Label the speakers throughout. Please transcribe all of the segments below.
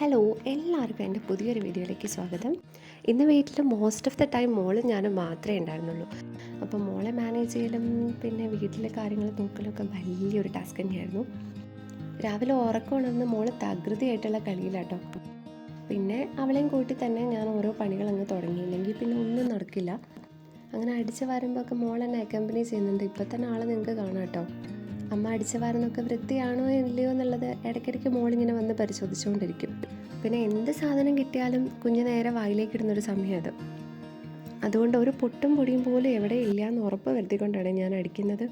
Speaker 1: Hello, എല്ലാവർക്കും എൻ്റെ പുതിയൊരു വീഡിയോയിലേക്ക് സ്വാഗതം. ഇന്ന് വീട്ടിൽ മോസ്റ്റ് ഓഫ് ദ ടൈം മോളും ഞാനും മാത്രമേ ഉണ്ടായിരുന്നുള്ളൂ. അപ്പോൾ മോളെ മാനേജ് ചെയ്യലും പിന്നെ വീട്ടിലെ കാര്യങ്ങൾ നോക്കലൊക്കെ വലിയൊരു ടാസ്ക് തന്നെയായിരുന്നു. രാവിലെ ഉറക്കം ഉണർന്ന് മോള് തകൃതിയായിട്ടുള്ള കളിയിലാട്ടോ. പിന്നെ അവളെയും കൂട്ടി തന്നെ ഞാൻ ഓരോ പണികളങ്ങ് തുടങ്ങിയില്ലെങ്കിൽ പിന്നെ ഒന്നും നടക്കില്ല. അങ്ങനെ അടിച്ച് വാരുമ്പോഴൊക്കെ മോൾ എന്നെ അക്കമ്പനി ചെയ്യുന്നുണ്ട്. ഇപ്പോൾ തന്നെ ആളെ നിങ്ങൾക്ക് കാണാം കേട്ടോ. അമ്മ അടിച്ച് വാരുന്നൊക്കെ വൃത്തിയാണോ ഇല്ലയോ എന്നുള്ളത് ഇടയ്ക്കിടയ്ക്ക് മോളിങ്ങനെ വന്ന് പരിശോധിച്ചുകൊണ്ടിരിക്കും. പിന്നെ എന്ത് സാധനം കിട്ടിയാലും കുഞ്ഞ് നേരെ വായിലേക്ക് ഇടുന്നൊരു സമയം അത്. അതുകൊണ്ട് ഒരു പൊട്ടും പൊടിയും പോലും എവിടെ ഇല്ല എന്ന് ഉറപ്പ് വരുത്തിക്കൊണ്ടാണ് ഞാൻ അടിക്കുന്നത്.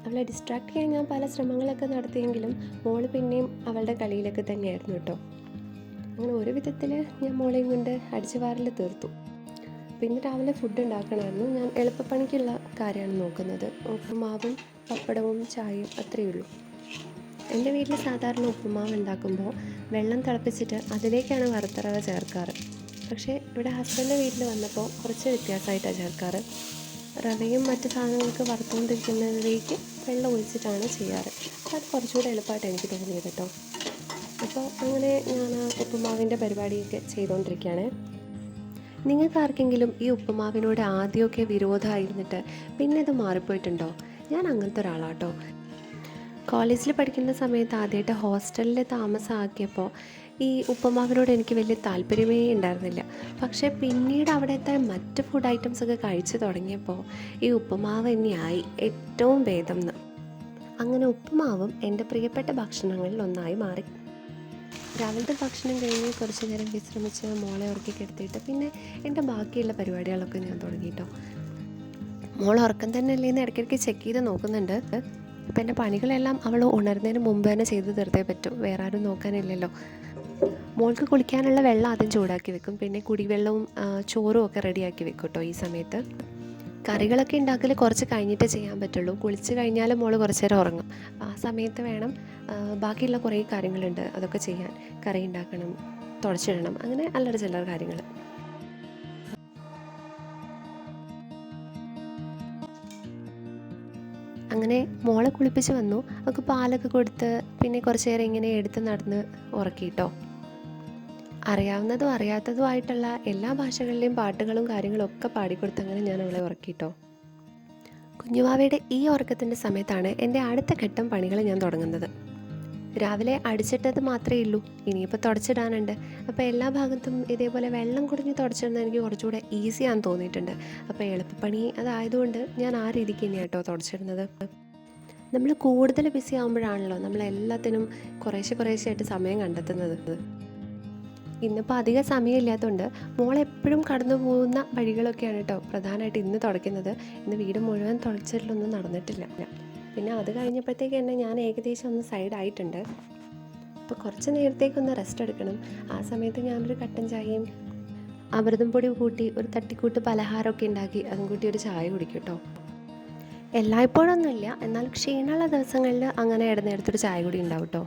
Speaker 1: അവളെ ഡിസ്ട്രാക്ട് ചെയ്യാൻ ഞാൻ പല ശ്രമങ്ങളൊക്കെ നടത്തിയെങ്കിലും മോള് പിന്നെയും അവളുടെ കളിയിലൊക്കെ തന്നെയായിരുന്നു കേട്ടോ. അങ്ങനെ ഒരു വിധത്തിൽ ഞാൻ മോളെയും കൊണ്ട് അടിച്ച് വാരൽ തീർത്തു. പിന്നെ രാവിലെ ഫുഡ് ഉണ്ടാക്കണമായിരുന്നു. ഞാൻ എളുപ്പപ്പണിക്കുള്ള കാര്യമാണ് നോക്കുന്നത്. ഉപ്പുമാവും പപ്പടവും ചായയും അത്രയേ ഉള്ളൂ. എൻ്റെ വീട്ടിൽ സാധാരണ ഉപ്പുമാവ് ഉണ്ടാക്കുമ്പോൾ വെള്ളം തിളപ്പിച്ചിട്ട് അതിലേക്കാണ് വറുത്തറവ ചേർക്കാറ്. പക്ഷേ ഇവിടെ ഹസ്ബൻഡിൻ്റെ വീട്ടിൽ വന്നപ്പോൾ കുറച്ച് വ്യത്യാസമായിട്ടാണ് ചേർക്കാറ്. റവയും മറ്റ് സാധനങ്ങൾക്ക് വറുത്തുകൊണ്ടിരിക്കുന്നതിലേക്ക് വെള്ളം ഒഴിച്ചിട്ടാണ് ചെയ്യാറ്. അപ്പോൾ അത് കുറച്ചുകൂടെ എളുപ്പമായിട്ട് എനിക്ക് തോന്നിയത് കേട്ടോ. അപ്പോൾ അങ്ങനെ ഞാൻ ആ ഉപ്പുമാവിൻ്റെ പരിപാടിയൊക്കെ ചെയ്തുകൊണ്ടിരിക്കുകയാണ്. നിങ്ങൾക്ക് ആർക്കെങ്കിലും ഈ ഉപ്പുമാവിനോട് ആദ്യമൊക്കെ വിരോധമായിരുന്നിട്ട് പിന്നെ ഇത് മാറിപ്പോയിട്ടുണ്ടോ? ഞാൻ അങ്ങനത്തെ ഒരാളാട്ടോ. കോളേജിൽ പഠിക്കുന്ന സമയത്ത് ആദ്യമായിട്ട് ഹോസ്റ്റലിൽ താമസമാക്കിയപ്പോൾ ഈ ഉപ്പുമാവിനോട് എനിക്ക് വലിയ താല്പര്യമേ ഉണ്ടായിരുന്നില്ല. പക്ഷേ പിന്നീട് അവിടുത്തെ മറ്റ് ഫുഡ് ഐറ്റംസൊക്കെ കഴിച്ചു തുടങ്ങിയപ്പോൾ ഈ ഉപ്പുമാവ് തന്നെയായി ഏറ്റവും ഭേദം എന്ന്. അങ്ങനെ ഉപ്പുമാവും എൻ്റെ പ്രിയപ്പെട്ട ഭക്ഷണങ്ങളിൽ ഒന്നായി മാറി. രാവിലത്തെ ഭക്ഷണം കഴിഞ്ഞ് കുറച്ച് നേരം വിശ്രമിച്ച് മോളെ ഉറക്കി കിടത്തിയിട്ട് പിന്നെ എൻ്റെ ബാക്കിയുള്ള പരിപാടികളൊക്കെ ഞാൻ തുടങ്ങിയിട്ടോ. മോൾ ഉറക്കം തന്നെ അല്ലേന്ന് ഇടയ്ക്കിടയ്ക്ക് ചെക്ക് ചെയ്ത് നോക്കുന്നുണ്ട്. ഇപ്പം എൻ്റെ പണികളെല്ലാം അവൾ ഉണർന്നതിന് മുമ്പ് തന്നെ ചെയ്ത് തീർത്തേ പറ്റും. വേറെ ആരും നോക്കാനില്ലല്ലോ. മോൾക്ക് കുളിക്കാനുള്ള വെള്ളം ആദ്യം ചൂടാക്കി വെക്കും. പിന്നെ കുടിവെള്ളവും ചോറും ഒക്കെ റെഡിയാക്കി വെക്കും കേട്ടോ. ഈ സമയത്ത് കറികളൊക്കെ ഉണ്ടാക്കൽ കുറച്ച് കഴിഞ്ഞിട്ടേ ചെയ്യാൻ പറ്റുള്ളൂ. കുളിച്ച് കഴിഞ്ഞാൽ മോൾ കുറച്ച് നേരം ഉറങ്ങും. ആ സമയത്ത് വേണം ബാക്കിയുള്ള കുറേ കാര്യങ്ങളുണ്ട് അതൊക്കെ ചെയ്യാൻ. കറി ഉണ്ടാക്കണം, തുടച്ചിടണം, അങ്ങനെ അല്ലറ ചില്ലറ കാര്യങ്ങൾ. അങ്ങനെ മോളെ കുളിപ്പിച്ച് വന്നു. അവൾക്ക് പാലൊക്കെ കൊടുത്ത് പിന്നെ കുറച്ച് നേരം ഇങ്ങനെ എടുത്ത് നടന്ന് ഉറക്കിയിട്ടോ. അറിയാവുന്നതും അറിയാത്തതുമായിട്ടുള്ള എല്ലാ ഭാഷകളിലെയും പാട്ടുകളും കാര്യങ്ങളും ഒക്കെ പാടിക്കൊടുത്ത് അങ്ങനെ ഞാൻ അവളെ ഉറക്കിയിട്ടോ. കുഞ്ഞുവാവയുടെ ഈ ഉറക്കത്തിൻ്റെ സമയത്താണ് എൻ്റെ അടുത്ത ഘട്ടം പണികൾ ഞാൻ തുടങ്ങുന്നത്. രാവിലെ അടിച്ചിട്ടത് മാത്രമേ ഉള്ളൂ, ഇനിയിപ്പോൾ തുടച്ചിടാനുണ്ട്. അപ്പോൾ എല്ലാ ഭാഗത്തും ഇതേപോലെ വെള്ളം കുടിഞ്ഞ് തുടച്ചിടുന്നത് എനിക്ക് കുറച്ചുകൂടെ ഈസിയാണെന്ന് തോന്നിയിട്ടുണ്ട്. അപ്പോൾ എളുപ്പപ്പണി അതായതുകൊണ്ട് ഞാൻ ആ രീതിക്ക് തന്നെയാണ് കേട്ടോ തുടച്ചിടുന്നത്. നമ്മൾ കൂടുതൽ ബിസി ആകുമ്പോഴാണല്ലോ നമ്മളെല്ലാത്തിനും കുറേശ്ശെയായിട്ട് സമയം കണ്ടെത്തുന്നത്. ഇന്നിപ്പോൾ അധികം സമയമില്ലാത്തതുകൊണ്ട് മോളെപ്പോഴും കടന്നു പോകുന്ന വഴികളൊക്കെയാണ് കേട്ടോ പ്രധാനമായിട്ട് ഇന്ന് തുടയ്ക്കുന്നത്. ഇന്ന് വീട് മുഴുവൻ തുടച്ചിലൊന്നും നടന്നിട്ടില്ല. പിന്നെ അത് കഴിഞ്ഞപ്പോഴത്തേക്ക് തന്നെ ഞാൻ ഏകദേശം ഒന്ന് സൈഡായിട്ടുണ്ട്. അപ്പോൾ കുറച്ച് നേരത്തേക്കൊന്ന് റെസ്റ്റ് എടുക്കണം. ആ സമയത്ത് ഞാനൊരു കട്ടൻ ചായയും അമൃതം പൊടി കൂട്ടി ഒരു തട്ടിക്കൂട്ട് പലഹാരമൊക്കെ ഉണ്ടാക്കി അതും കൂട്ടി ഒരു ചായ കുടിക്കും കേട്ടോ. എല്ലായ്പ്പോഴൊന്നുമില്ല, എന്നാൽ ക്ഷീണമുള്ള ദിവസങ്ങളിൽ അങ്ങനെ ഇടനേരത്തൊരു ചായ കൂടി ഉണ്ടാവും കേട്ടോ.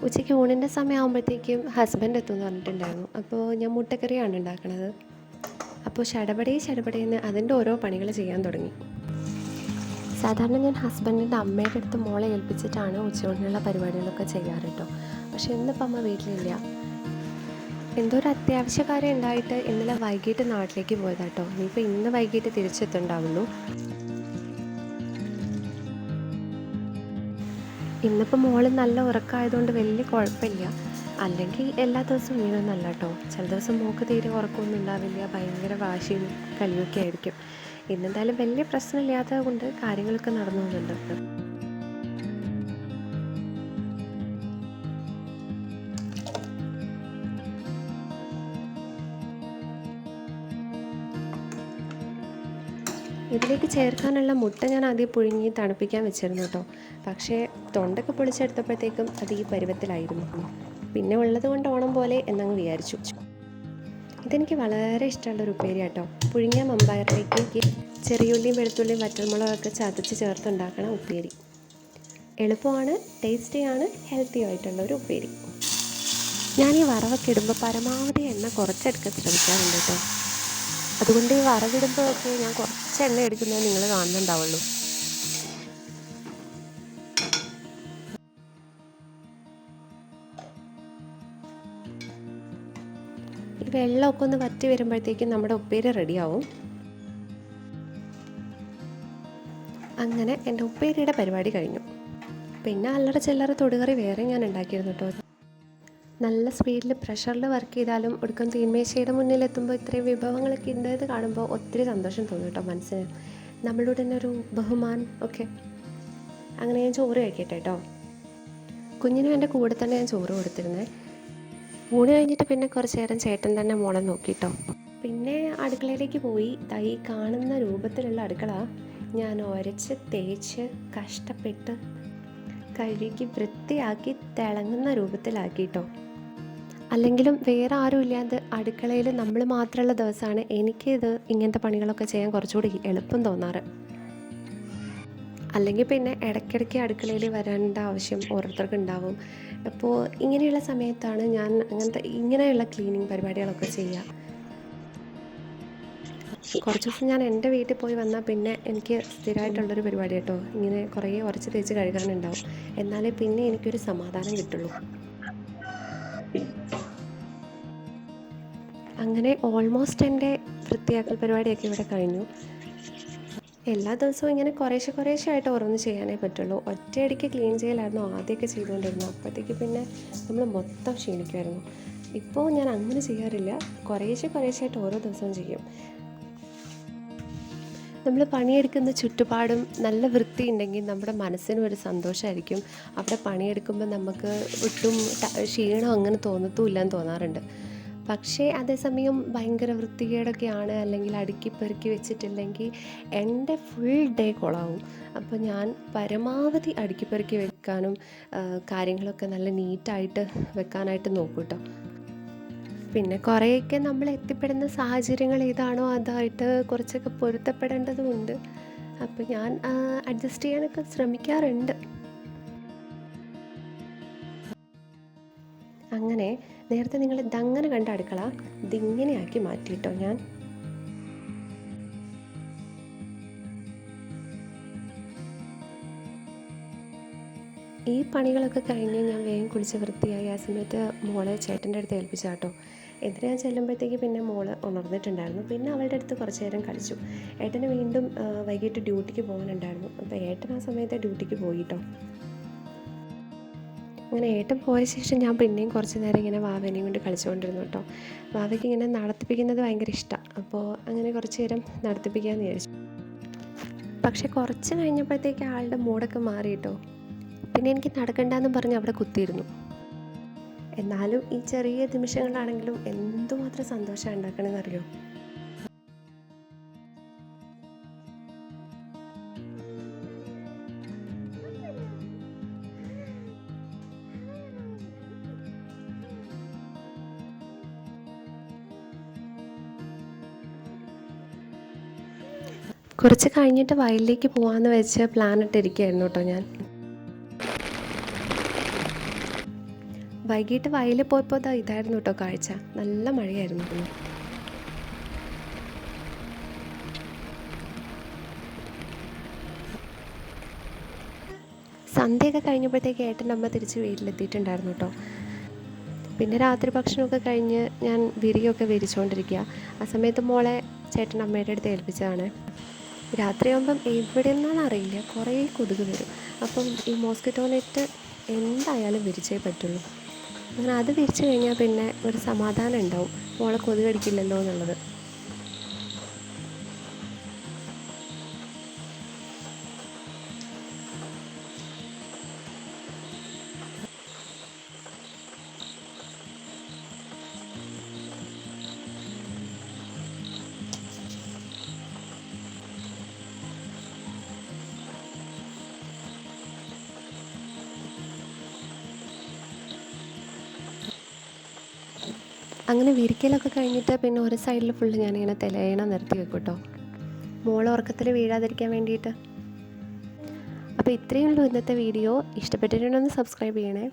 Speaker 1: ഉച്ചയ്ക്ക് ഊണിൻ്റെ സമയമാകുമ്പോഴത്തേക്കും ഹസ്ബൻഡ് എത്തുമെന്ന് പറഞ്ഞിട്ടുണ്ടായിരുന്നു. അപ്പോൾ ഞാൻ മുട്ടക്കറിയാണ് ഉണ്ടാക്കുന്നത്. അപ്പോൾ ശടപടേന്ന് അതിൻ്റെ ഓരോ പണികൾ ചെയ്യാൻ തുടങ്ങി. സാധാരണ ഞാൻ ഹസ്ബൻഡിൻ്റെ അമ്മയുടെ അടുത്ത് മോളെ ഏൽപ്പിച്ചിട്ടാണ് ഉച്ചയൂണിനുള്ള പരിപാടികളൊക്കെ ചെയ്യാറ് കേട്ടോ. പക്ഷേ ഇന്നിപ്പോൾ അമ്മ വീട്ടിലില്ല. എന്തോ ഒരു അത്യാവശ്യ കാര്യം ഉണ്ടായിട്ട് ഇന്നലെ വൈകിട്ട് നാട്ടിലേക്ക് പോയതാട്ടോ. ഇനിയിപ്പോൾ ഇന്ന് വൈകിട്ട് തിരിച്ചെത്തുണ്ടാവുള്ളൂ. ഇന്നിപ്പോൾ മോള് നല്ല ഉറക്കമായതുകൊണ്ട് വലിയ കുഴപ്പമില്ല. അല്ലെങ്കിൽ എല്ലാ ദിവസവും ഇങ്ങനെയൊന്നല്ല കേട്ടോ. ചില ദിവസം മോൾക്ക് തീരെ ഉറക്കമൊന്നും ഉണ്ടാവില്ല, ഭയങ്കര വാശിയും കളിയൊക്കെ ആയിരിക്കും. ഇന്നെന്തായാലും വലിയ പ്രശ്നമില്ലാത്തത് കൊണ്ട് കാര്യങ്ങളൊക്കെ നടന്നു പോകുന്നുണ്ട്. ഇതിലേക്ക് ചേർക്കാനുള്ള മുട്ട ഞാൻ ആദ്യം പുഴുങ്ങി തണുപ്പിക്കാൻ വെച്ചിരുന്നു കേട്ടോ. പക്ഷേ തൊണ്ടൊക്കെ പൊളിച്ചെടുത്തപ്പോഴത്തേക്കും അത് ഈ പരുവത്തിലായിരുന്നു. പിന്നെ ഉള്ളത് കൊണ്ട് ഓണം പോലെ എന്നങ്ങ് വിചാരിച്ചു. ഇതെനിക്ക് വളരെ ഇഷ്ടമുള്ളൊരു ഉപ്പേരി കേട്ടോ. പുഴുങ്ങിയ മമ്പയറിലേക്ക് ചെറിയുള്ളിയും വെളുത്തുള്ളിയും വറ്റൽമുളകൊക്കെ ചതച്ച് ചേർത്തുണ്ടാക്കണ ഉപ്പേരി. എളുപ്പമാണ്, ടേസ്റ്റിയാണ്, ഹെൽത്തി ആയിട്ടുള്ള ഒരു ഉപ്പേരി. ഞാൻ ഈ വറവൊക്കെ ഇടുമ്പോൾ പരമാവധി എണ്ണ കുറച്ചെടുക്കാൻ ശ്രമിക്കാറുണ്ട് കേട്ടോ. അതുകൊണ്ട് ഈ വറവിടുമ്പോഴൊക്കെ ഞാൻ കുറച്ച് എണ്ണ എടുക്കുന്നത് നിങ്ങൾ കാണുന്നുണ്ടാവുള്ളൂ. ഈ വെള്ളമൊക്കെ ഒന്ന് വറ്റി വരുമ്പോഴത്തേക്കും നമ്മുടെ ഉപ്പേരി റെഡിയാവും. അങ്ങനെ എൻ്റെ ഉപ്പേരിയുടെ പരിപാടി കഴിഞ്ഞു. പിന്നെ അല്ലറ ചില്ലറ തൊടുകറി വേറെ ഞാൻ ഉണ്ടാക്കിയിരുന്നു കേട്ടോ. നല്ല സ്പീഡിൽ പ്രഷറിൽ വർക്ക് ചെയ്താലും ഒടുക്കം തീന്മേശയുടെ മുന്നിലെത്തുമ്പോൾ ഇത്രയും വിഭവങ്ങളൊക്കെ ഉണ്ടെന്ന് കാണുമ്പോൾ ഒത്തിരി സന്തോഷം തോന്നും കേട്ടോ മനസ്സിന്. നമ്മളോട് തന്നെ ഒരു ബഹുമാനം ഒക്കെ. അങ്ങനെ ഞാൻ ചോറ് കഴിക്കട്ടെ കേട്ടോ. കുഞ്ഞിനും എൻ്റെ കൂടെ തന്നെ ഞാൻ ചോറ് കൊടുത്തിരുന്നേ. ഊണ് കഴിഞ്ഞിട്ട് പിന്നെ കുറച്ച് നേരം ചേട്ടൻ തന്നെ മോളെ നോക്കിട്ടോ. പിന്നെ അടുക്കളയിലേക്ക് പോയി. ഈ കാണുന്ന രൂപത്തിലുള്ള അടുക്കള ഞാൻ ഉരച്ച് തേച്ച് കഷ്ടപ്പെട്ട് കഴുകി വൃത്തിയാക്കി തിളങ്ങുന്ന രൂപത്തിലാക്കിട്ടോ. അല്ലെങ്കിലും വേറെ ആരും ഇല്ലാതെ അടുക്കളയിൽ നമ്മൾ മാത്രമുള്ള ദിവസമാണ് എനിക്കിത് ഇങ്ങനത്തെ പണികളൊക്കെ ചെയ്യാൻ കുറച്ചുകൂടി എളുപ്പം തോന്നാറ്. അല്ലെങ്കിൽ പിന്നെ ഇടയ്ക്കിടയ്ക്ക് അടുക്കളയിൽ വരേണ്ട ആവശ്യം ഓരോരുത്തർക്ക് ഉണ്ടാവും. അപ്പോൾ ഇങ്ങനെയുള്ള സമയത്താണ് ഞാൻ ഇങ്ങനെയുള്ള ക്ലീനിങ് പരിപാടികളൊക്കെ ചെയ്യുക. കുറച്ച് ദിവസം ഞാൻ എൻ്റെ വീട്ടിൽ പോയി വന്നാൽ പിന്നെ എനിക്ക് സ്ഥിരമായിട്ടുള്ളൊരു പരിപാടി കേട്ടോ. ഇങ്ങനെ കുറേ ഉരച്ച് തേച്ച് കഴുകാനുണ്ടാവും. എന്നാലേ പിന്നെ എനിക്കൊരു സമാധാനം കിട്ടുള്ളൂ. അങ്ങനെ ഓൾമോസ്റ്റ് എൻ്റെ വൃത്തിയാക്കൽ പരിപാടിയൊക്കെ ഇവിടെ കഴിഞ്ഞു. എല്ലാ ദിവസവും ഇങ്ങനെ കുറേശ്ശെ ആയിട്ട് ഓരോന്ന് ചെയ്യാനേ പറ്റുള്ളൂ. ഒറ്റയടിക്ക് ക്ലീൻ ചെയ്യലായിരുന്നു ആദ്യമൊക്കെ ചെയ്തുകൊണ്ടിരുന്നത്. അപ്പോഴത്തേക്ക് പിന്നെ നമ്മൾ മൊത്തം ക്ഷീണിക്കുമായിരുന്നു. ഇപ്പോൾ ഞാൻ അങ്ങനെ ചെയ്യാറില്ല. കുറേശ്ശെ ആയിട്ട് ഓരോ ദിവസവും ചെയ്യും. നമ്മൾ പണിയെടുക്കുന്ന ചുറ്റുപാടും നല്ല വൃത്തി ഉണ്ടെങ്കിൽ നമ്മുടെ മനസ്സിനും ഒരു സന്തോഷമായിരിക്കും. അവിടെ പണിയെടുക്കുമ്പോൾ നമുക്ക് ഒട്ടും ക്ഷീണം അങ്ങനെ തോന്നത്തുമില്ലെന്ന് തോന്നാറുണ്ട്. പക്ഷേ അതേസമയം ഭയങ്കര വൃത്തികേടൊക്കെയാണ്, അല്ലെങ്കിൽ അടുക്കി പെറുക്കി വെച്ചിട്ടില്ലെങ്കിൽ എൻ്റെ ഫുൾ ഡേ കൊളാവും. അപ്പോൾ ഞാൻ പരമാവധി അടുക്കി പെറുക്കി വെക്കാനും കാര്യങ്ങളൊക്കെ നല്ല നീറ്റായിട്ട് വെക്കാനായിട്ട് നോക്കും കേട്ടോ. പിന്നെ കുറേയൊക്കെ നമ്മൾ എത്തിപ്പെടുന്ന സാഹചര്യങ്ങൾ ഏതാണോ അതായിട്ട് കുറച്ചൊക്കെ പൊരുത്തപ്പെടേണ്ടതുമുണ്ട്. അപ്പോൾ ഞാൻ അഡ്ജസ്റ്റ് ചെയ്യാനൊക്കെ ശ്രമിക്കാറുണ്ട്. അങ്ങനെ നേരത്തെ നിങ്ങൾ ഇതങ്ങനെ കണ്ട അടുക്കള ഇതിങ്ങനെയാക്കി മാറ്റിയിട്ടോ ഞാൻ. ഈ പണികളൊക്കെ കഴിഞ്ഞ് ഞാൻ വേഗം കുളിച്ച് വൃത്തിയായി ആ സമയത്ത് മോളെ ചേട്ടൻ്റെ അടുത്ത് ഏൽപ്പിച്ചാട്ടോ. എന്നിട്ട് ഞാൻ ചെല്ലുമ്പോഴത്തേക്ക് പിന്നെ മോള് ഉണർന്നിട്ടുണ്ടായിരുന്നു. പിന്നെ അവളുടെ അടുത്ത് കുറച്ച് നേരം കളിച്ചു. ഏട്ടന് വീണ്ടും വൈകിട്ട് ഡ്യൂട്ടിക്ക് പോകാനുണ്ടായിരുന്നു. അപ്പോൾ ഏട്ടൻ ആ സമയത്ത് ഡ്യൂട്ടിക്ക് പോയിട്ടോ. അങ്ങനെ ഏട്ടൻ പോയ ശേഷം ഞാൻ പിന്നെയും കുറച്ച് നേരം ഇങ്ങനെ വാവേനെയും കൊണ്ട് കളിച്ചുകൊണ്ടിരുന്നു കേട്ടോ. വാവയ്ക്ക് ഇങ്ങനെ നടത്തിപ്പിക്കുന്നത് ഭയങ്കര ഇഷ്ടമാണ്. അപ്പോൾ അങ്ങനെ കുറച്ച് നേരം നടത്തിപ്പിക്കാമെന്ന് വിചാരിച്ചു. പക്ഷെ കുറച്ച് കഴിഞ്ഞപ്പോഴത്തേക്ക് ആളുടെ മൂടൊക്കെ മാറി കേട്ടോ. പിന്നെ എനിക്ക് നടക്കണ്ടെന്ന് പറഞ്ഞ് അവിടെ കുത്തിയിരുന്നു. എന്നാലും ഈ ചെറിയ നിമിഷങ്ങളാണെങ്കിലും എന്തുമാത്രം സന്തോഷം ഉണ്ടാക്കണമെന്നറിയോ. കുറച്ച് കഴിഞ്ഞിട്ട് വയലിലേക്ക് പോകാമെന്ന് വെച്ച് പ്ലാൻ ഇട്ടിരിക്കുകയായിരുന്നു കേട്ടോ ഞാൻ. വൈകിട്ട് വയലിൽ പോയപ്പോൾ ഇതായിരുന്നു കേട്ടോ കാഴ്ച. നല്ല മഴയായിരുന്നു. സന്ധ്യയൊക്കെ കഴിഞ്ഞപ്പോഴത്തേക്ക് ഏട്ടൻ്റെ അമ്മ തിരിച്ച് വീട്ടിലെത്തിയിട്ടുണ്ടായിരുന്നു കേട്ടോ. പിന്നെ രാത്രി ഭക്ഷണമൊക്കെ കഴിഞ്ഞ് ഞാൻ വിരിയൊക്കെ വിരിച്ചുകൊണ്ടിരിക്കുക. ആ സമയത്ത് മോളെ ചേട്ടൻ അമ്മയുടെ അടുത്ത് ഏൽപ്പിച്ചതാണ്. രാത്രിയാകുമ്പം എവിടെ നിന്നാണെന്ന് അറിയില്ല കുറേ കൊതുക് വരും. അപ്പം ഈ മോസ്കിറ്റോ നെറ്റ് എന്തായാലും വിരിച്ചേ പറ്റുള്ളൂ. അങ്ങനെ അത് വിരിച്ചു കഴിഞ്ഞാൽ പിന്നെ ഒരു സമാധാനം ഉണ്ടാവും, മോളെ കൊതുക് കടിക്കില്ലല്ലോ എന്നുള്ളത്. അങ്ങനെ വിരിക്കലൊക്കെ കഴിഞ്ഞിട്ട് പിന്നെ ഒരു സൈഡിൽ ഫുള്ള് ഞാനിങ്ങനെ തലയണ നിർത്തി വെക്കും കേട്ടോ, മോളെ ഉറക്കത്തിൽ വീഴാതിരിക്കാൻ വേണ്ടിയിട്ട്. അപ്പോൾ ഇത്രയേ ഉള്ളൂ ഇന്നത്തെ വീഡിയോ. ഇഷ്ടപ്പെട്ടിട്ടുണ്ടെന്ന് സബ്സ്ക്രൈബ് ചെയ്യണേ.